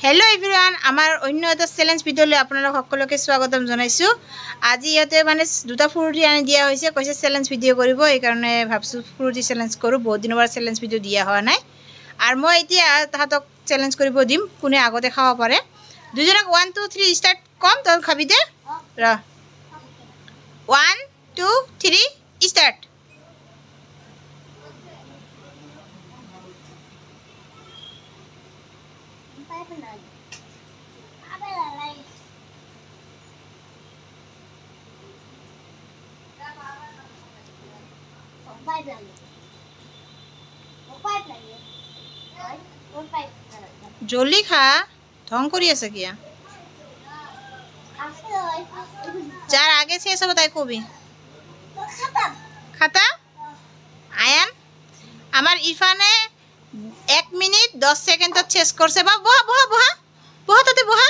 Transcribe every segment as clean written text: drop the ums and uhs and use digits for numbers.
Hello everyone आमार अन्य एटा challenge भिडिओले आपनालोक सकलोके स्वागतम जनाइछु। আজি ইয়াতে মানে দুটা ফুৰুটি আনি দিয়া হৈছে, কৈছে চ্যালেঞ্জ ভিডিও কৰিব, এই কাৰণে ভাবছো ফুৰুটি চ্যালেঞ্জ কৰো। বহুত দিনৰ পৰা চ্যালেঞ্জ ভিডিও দিয়া হোৱা নাই আৰু মই এতিয়া তাহাতক চ্যালেঞ্জ কৰিব দিম কোনে আগতে খাব পাৰে। দুজনক 1 2 3 স্টাৰ্ট কম তখন খাবি দে। ৰ 1 2 3 স্টার্ট। जल्दी खा ढंग करी আছে किया जार आगे शेष हो ताई कबि खाता आयान आमार इरफाने 1 मिनिट 10 सेकेंड शेष करছে বা বহা বহা বহা বহা তাতে বহা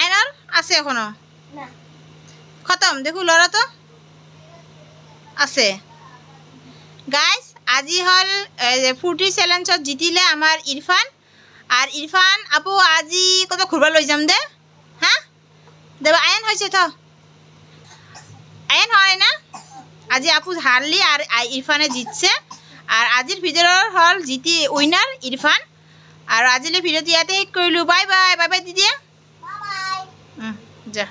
আয়নার আছে এখনো না খতম দেখো লড়া তো আছে গাইস আজি হল ফুটি চ্যালেঞ্জত জিতিলে আমার ইরফান আর ইরফান আপু আজি কত ঘুরবা লই যাম দে হ্যাঁ দেব আয়ন হইছে তো আয়ন হয় না আজি আপু হারলি আর ইরফানে জিতছে আর আজির ভিডিওর হল জিতি উইনার ইরফান আর আজিলে ভিডিওটি ইয়াতে কইলু bye bye bye bye দিদিয়া bye bye যা